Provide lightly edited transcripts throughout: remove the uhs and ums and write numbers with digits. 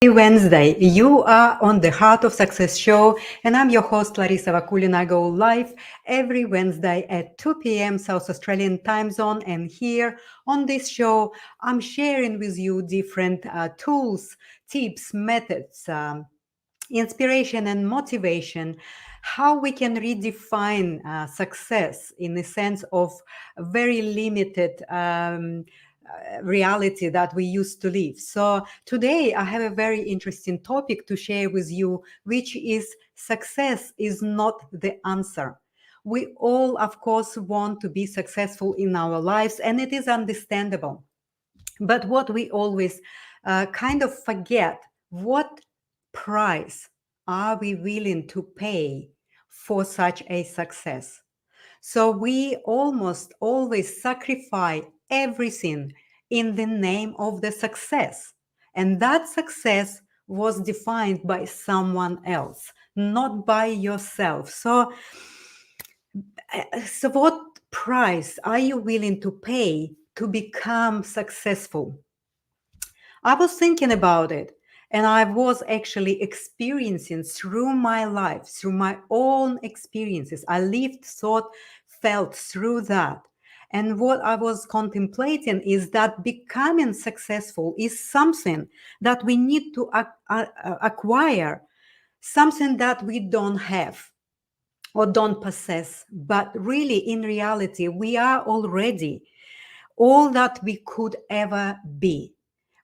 Wednesday. You are on the Heart of Success show, and I'm your host, Larissa Vakulina. I go live every Wednesday at 2 p.m. South Australian time zone. And here on this show, I'm sharing with you different tools, tips, methods, inspiration, and motivation. How we can redefine success in the sense of very limited reality that we used to live. So today I have a very interesting topic to share with you, which is success is not the answer. We all, of course, want to be successful in our lives, and it is understandable. But what we always kind of forget, what price are we willing to pay for such a success? So we almost always sacrifice everything in the name of the success. And that success was defined by someone else, not by yourself. So what price are you willing to pay to become successful? I was thinking about it, and I was actually experiencing through my life, through my own experiences. I lived, thought, felt through that. And what I was contemplating is that becoming successful is something that we need to acquire, something that we don't have or don't possess. But really, in reality, we are already all that we could ever be.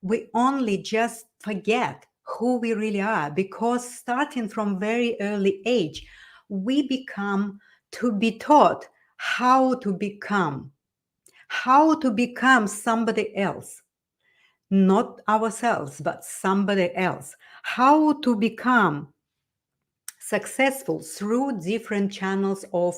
We only just forget who we really are, because starting from very early age, we become to be taught how to become somebody else, not ourselves, but somebody else, how to become successful through different channels of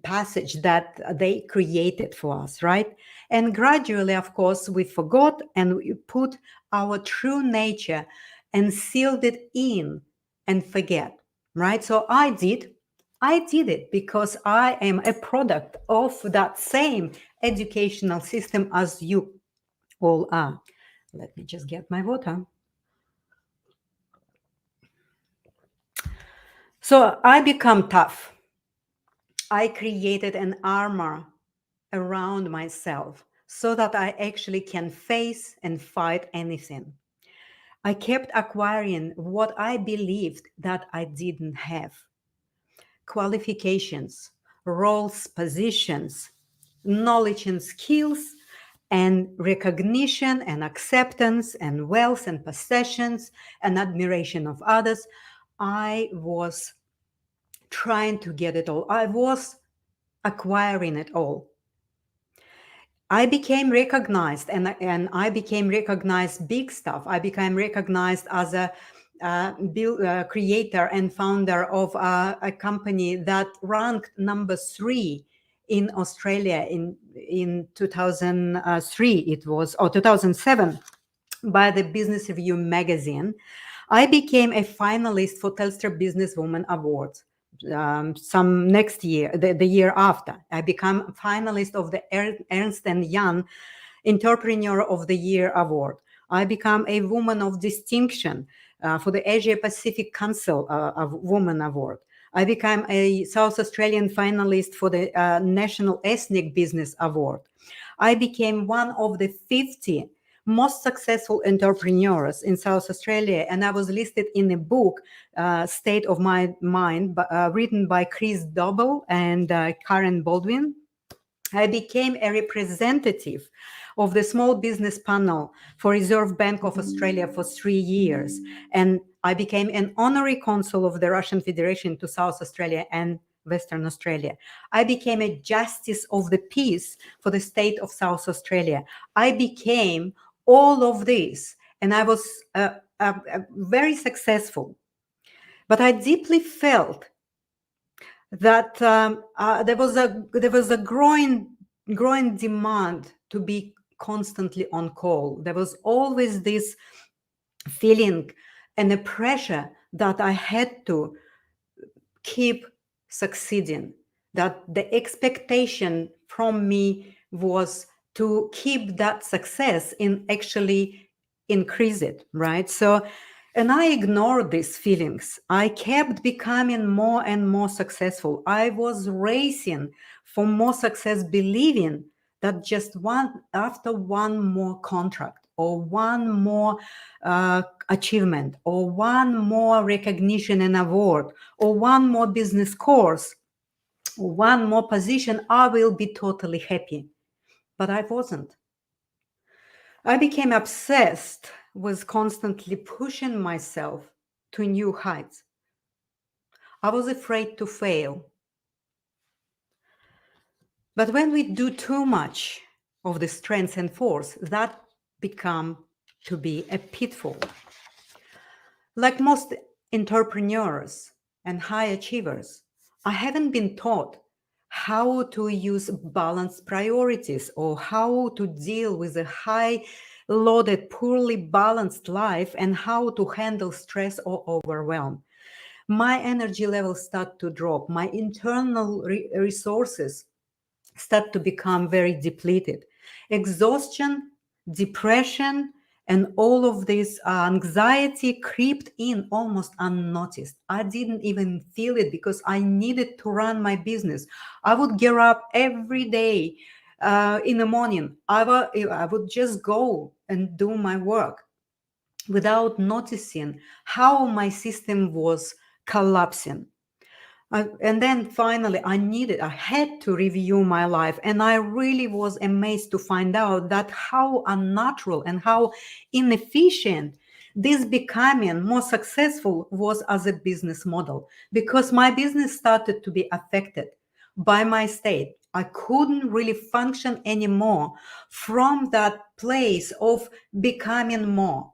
passage that they created for us, right? And gradually, of course, we forgot and we put our true nature and sealed it in and forget, right? So I did it because I am a product of that same educational system as you all are. Let me just get my water. So I become tough. I created an armor around myself so that I actually can face and fight anything. I kept acquiring what I believed that I didn't have: qualifications, roles, positions, knowledge and skills, and recognition and acceptance and wealth and possessions and admiration of others. I was trying to get it all. I was acquiring it all. I became recognized, and I became recognized big stuff. I became recognized as a creator and founder of a company that ranked number 3 in Australia in 2003. It was, or 2007, by the Business Review magazine. I became a finalist for Telstra Businesswoman Awards. Some next year, the year after, I became a finalist of the Ernst and Young Entrepreneur of the Year Award. I became a Woman of Distinction for the Asia Pacific Council of Women Award. I became a South Australian finalist for the National Ethnic Business Award. I became one of the 50 most successful entrepreneurs in South Australia, and I was listed in a book, State of My Mind, written by Chris Doble and Karen Baldwin. I became a representative of the Small Business Panel for Reserve Bank of Australia for 3 years, and I became an honorary consul of the Russian Federation to South Australia and Western Australia. I became a Justice of the Peace for the state of South Australia. I became all of this, and I was very successful. But I deeply felt that there was a growing demand to be constantly on call. There was always this feeling and a pressure that I had to keep succeeding, that the expectation from me was to keep that success in actually increase it, right? So, and I ignored these feelings. I kept becoming more and more successful. I was racing for more success, believing that just one after one more contract or one more achievement or one more recognition and award or one more business course or one more position, I will be totally happy. But I wasn't. I became obsessed with constantly pushing myself to new heights. I was afraid to fail. But when we do too much of the strength and force, that become to be a pitfall. Like most entrepreneurs and high achievers, I haven't been taught how to use balanced priorities or how to deal with a high loaded, poorly balanced life and how to handle stress or overwhelm. My energy levels start to drop. My internal resources start to become very depleted. Exhaustion, depression, and all of this anxiety crept in almost unnoticed. I didn't even feel it because I needed to run my business. I would get up every day in the morning. I would just go and do my work without noticing how my system was collapsing. And then finally, I had to review my life. And I really was amazed to find out that how unnatural and how inefficient this becoming more successful was as a business model, because my business started to be affected by my state. I couldn't really function anymore from that place of becoming more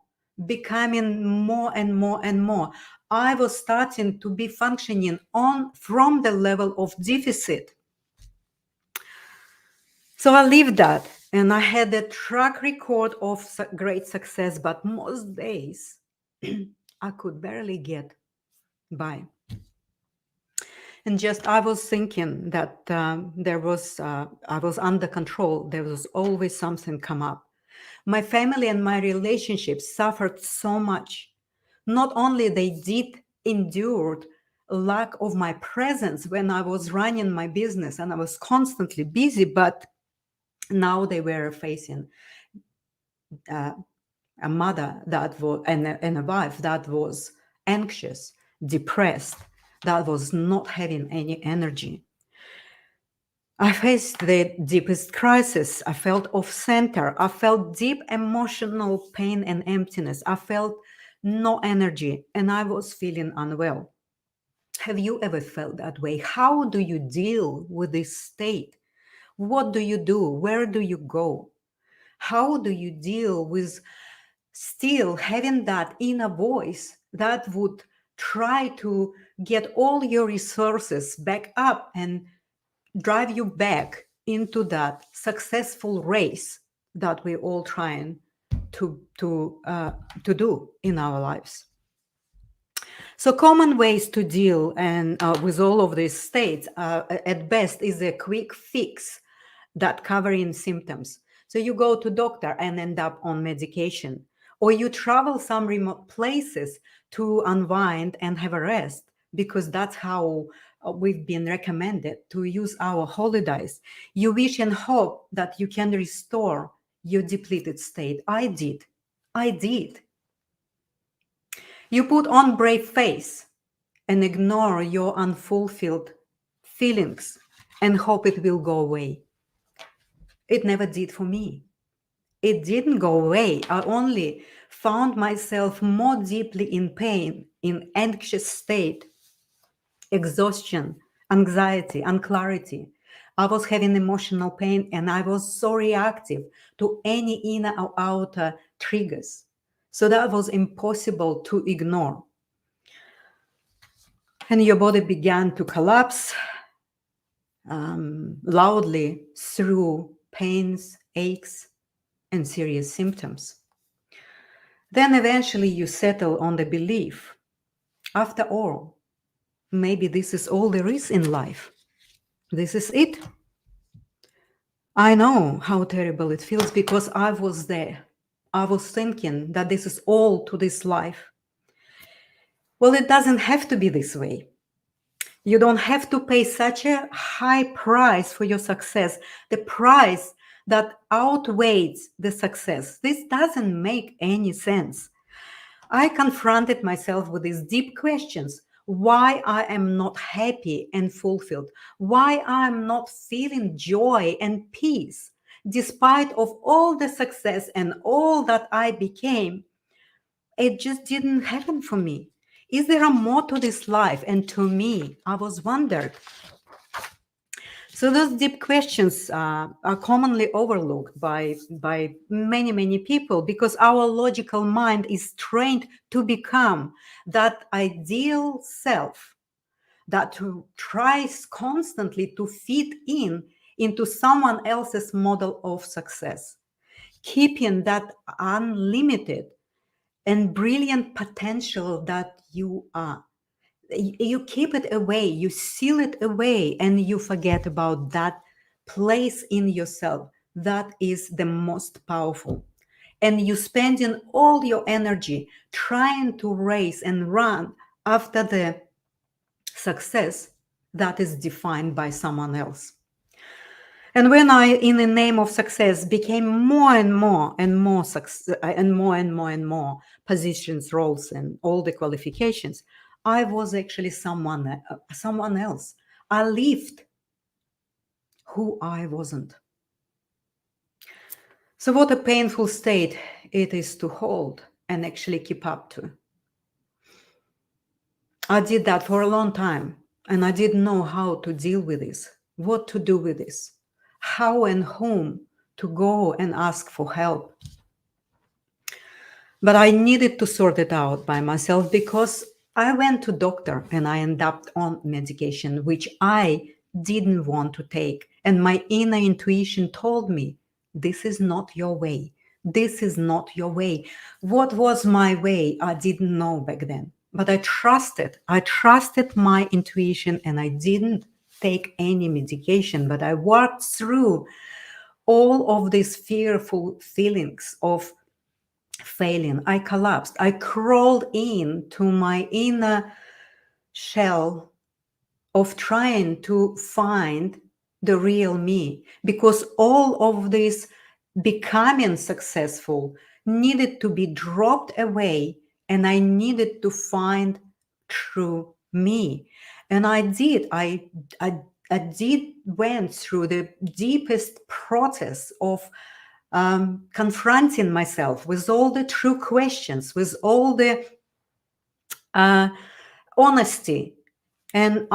and more and more. I was starting to be functioning on from the level of deficit. So I lived that, and I had a track record of great success, but most days I could barely get by. And just I was thinking that I was under control. There was always something come up. My family and my relationships suffered so much. Not only they did endured lack of my presence when I was running my business and I was constantly busy, but now they were facing a mother that was and a wife that was anxious, depressed, that was not having any energy. I faced the deepest crisis. I felt off center. I felt deep emotional pain and emptiness. I felt no energy and I was feeling unwell. Have you ever felt that way? How do you deal with this state? What do you do? Where do you go? How do you deal with still having that inner voice that would try to get all your resources back up and drive you back into that successful race that we're all trying to do in our lives? So common ways to deal and with all of these states at best is a quick fix that covering symptoms. So you go to doctor and end up on medication, or you travel some remote places to unwind and have a rest, because that's how we've been recommended to use our holidays. You wish and hope that you can restore your depleted state. I did. You put on brave face and ignore your unfulfilled feelings and hope it will go away. It never did for me. It didn't go away. I only found myself more deeply in pain, in anxious state, exhaustion, anxiety, unclarity. I was having emotional pain and I was so reactive to any inner or outer triggers. So that was impossible to ignore. And your body began to collapse loudly through pains, aches, and serious symptoms. Then eventually you settle on the belief, after all, maybe this is all there is in life. This is it. I know how terrible it feels because I was there. I was thinking that this is all to this life. Well, it doesn't have to be this way. You don't have to pay such a high price for your success, the price that outweighs the success. This doesn't make any sense. I confronted myself with these deep questions: why I am not happy and fulfilled, why I am not feeling joy and peace despite of all the success and all that I became. It just didn't happen for me. Is there a more to this life? And to me, I was wondered. So those deep questions are commonly overlooked by many people, because our logical mind is trained to become that ideal self that tries constantly to fit in into someone else's model of success, keeping that unlimited and brilliant potential that you are. You keep it away, you seal it away, and you forget about that place in yourself that is the most powerful. And you spending all your energy trying to race and run after the success that is defined by someone else. And when I, in the name of success, became more and more and more and more positions, roles, and all the qualifications, I was actually someone else. I lived who I wasn't. So what a painful state it is to hold and actually keep up to. I did that for a long time, and I didn't know how to deal with this, what to do with this, how and whom to go and ask for help. But I needed to sort it out by myself, because I went to doctor and I ended up on medication which I didn't want to take. And my inner intuition told me, this is not your way. This is not your way. What was my way? I didn't know back then. But I trusted. I trusted my intuition, and I didn't take any medication. But I worked through all of these fearful feelings of failing. I collapsed. I crawled into my inner shell of trying to find the real me, because all of this becoming successful needed to be dropped away, and I needed to find true me. And I did. I did went through the deepest process of confronting myself with all the true questions, with all the honesty. And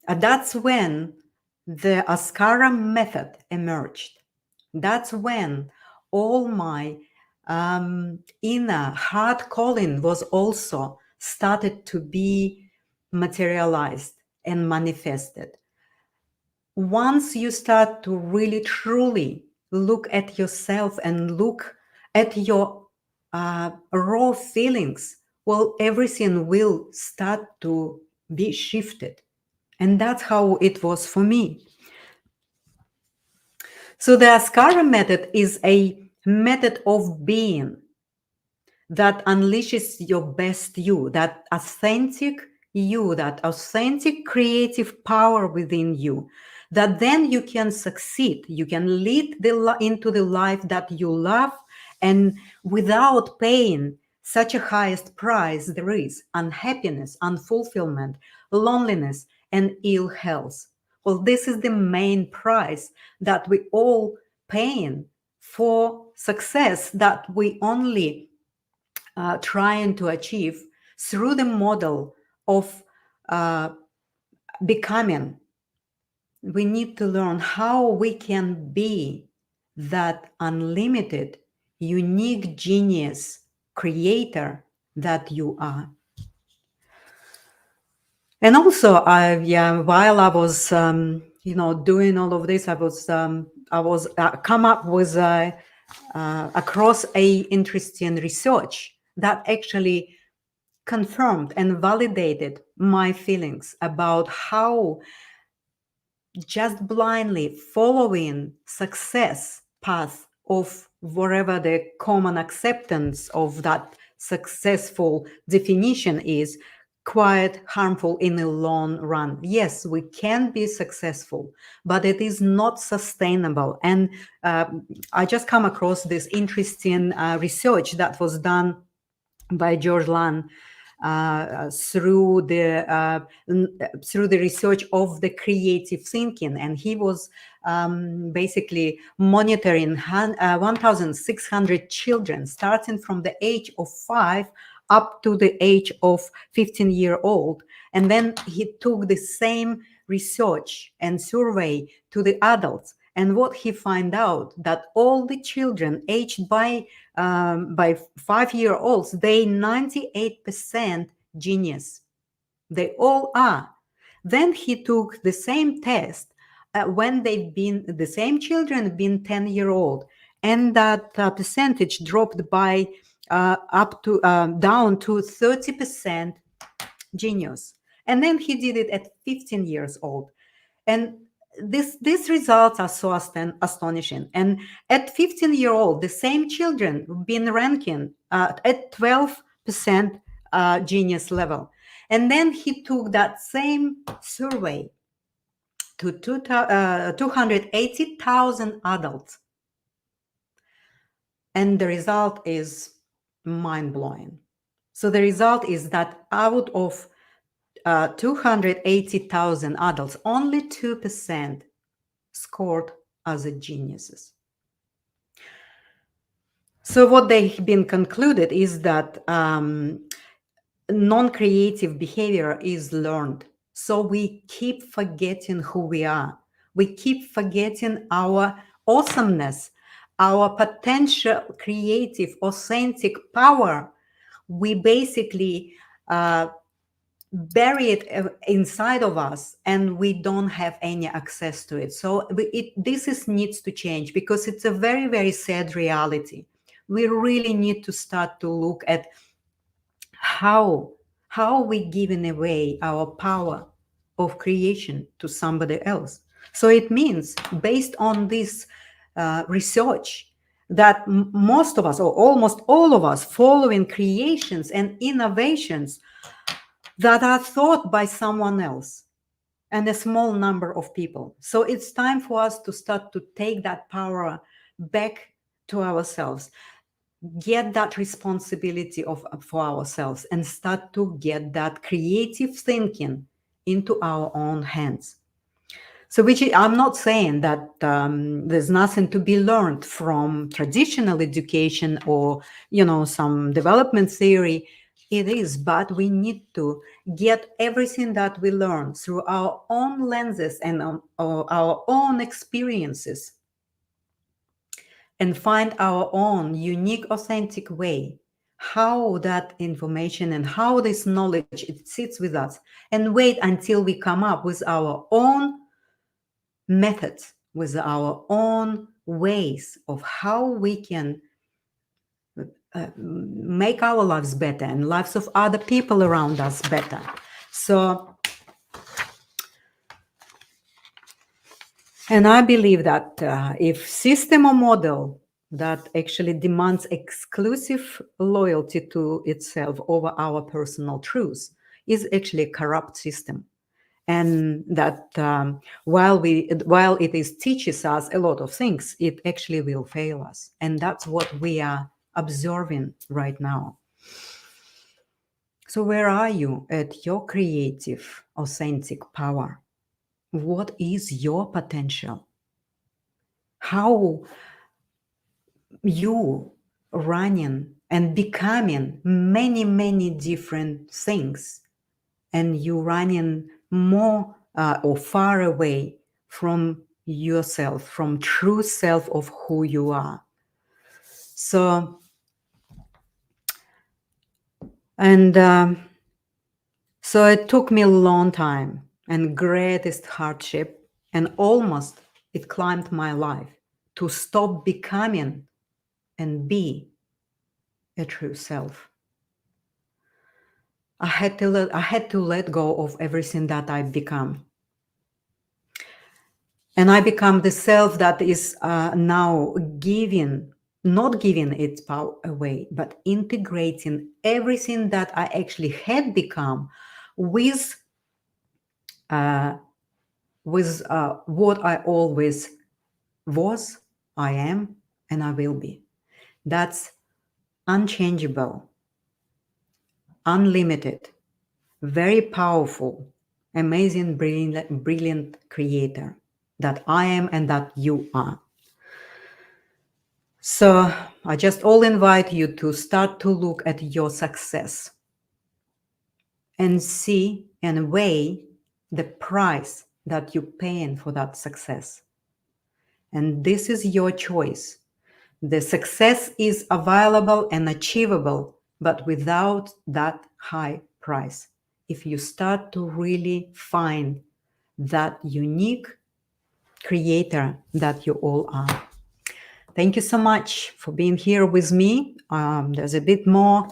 that's when the Askara method emerged. That's when all my inner heart calling was also started to be materialized and manifested. Once you start to really truly look at yourself and look at your raw feelings, well, everything will start to be shifted. And that's how it was for me. So the Askara method is a method of being that unleashes your best you, that authentic you, that authentic creative power within you, that then you can succeed. You can lead into the life that you love, and without paying such a highest price there is: unhappiness, unfulfillment, loneliness, and ill health. Well, this is the main price that we all paying for success, that we only trying to achieve through the model of becoming. We need to learn how we can be that unlimited, unique genius creator that you are. And also, while I was, doing all of this, I was come up with across a interesting research that actually confirmed and validated my feelings about how just blindly following success path of whatever the common acceptance of that successful definition is, quite harmful in the long run. Yes, we can be successful, but it is not sustainable. And I just come across this interesting research that was done by George Lan through the research of the creative thinking, and he was basically monitoring 1,600 children, starting from the age of 5 up to the age of 15-year-old, and then he took the same research and survey to the adults. And what he found out, that all the children aged by 5-year-olds, they 98% genius. They all are. Then he took the same test when the same children been 10-year-old, and that percentage dropped by down to 30% genius. And then he did it at 15 years old. And these results are so astonishing. And at 15-year-old, the same children been ranking at 12% genius level. And then he took that same survey to 280,000 adults. And the result is mind-blowing. So the result is that out of 280,000 adults, only 2% scored as geniuses. So what they've been concluded is that non-creative behavior is learned. So we keep forgetting who we are. We keep forgetting our awesomeness, our potential, creative, authentic power. We basically bury it inside of us, and we don't have any access to it. So this needs to change, because it's a very, very sad reality. We really need to start to look at how we giving away our power of creation to somebody else. So it means, based on this research, that most of us, or almost all of us, following creations and innovations that are thought by someone else and a small number of people. So it's time for us to start to take that power back to ourselves, get that responsibility for ourselves, and start to get that creative thinking into our own hands. So I'm not saying that there's nothing to be learned from traditional education or, some development theory. It is, but we need to get everything that we learn through our own lenses and our own experiences, and find our own unique, authentic way, how that information and how this knowledge, it sits with us, and wait until we come up with our own methods, with our own ways of how we can make our lives better and lives of other people around us better. So, and I believe that if system or model that actually demands exclusive loyalty to itself over our personal truths is actually a corrupt system, and that while it teaches us a lot of things, it actually will fail us, and that's what we are observing right now. So where are you at your creative, authentic power? What is your potential? How you running and becoming many, many different things, and you running more or far away from yourself, from true self of who you are. So, and so it took me a long time and greatest hardship, and almost it climbed my life to stop becoming and be a true self. I had to let go of everything that I've become. And I become the self that is now giving not giving its power away, but integrating everything that I actually had become with what I always was, I am, and I will be. That's unchangeable, unlimited, very powerful, amazing, brilliant creator that I am and that you are. So I just all invite you to start to look at your success and see and weigh the price that you're paying for that success. And this is your choice. The success is available and achievable, but without that high price. If you start to really find that unique creator that you all are. Thank you so much for being here with me. There's a bit more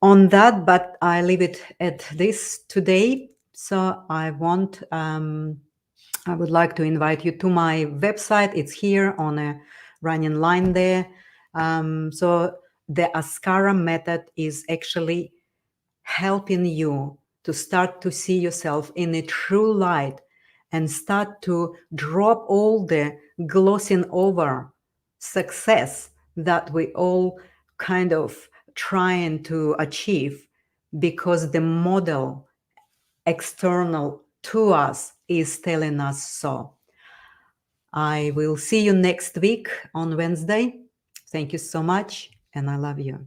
on that, but I leave it at this today. So I would like to invite you to my website. It's here on a running line there. So the Askara method is actually helping you to start to see yourself in a true light and start to drop all the glossing over success that we all kind of trying to achieve because the model external to us is telling us so. I will see you next week on Wednesday. Thank you so much, and I love you.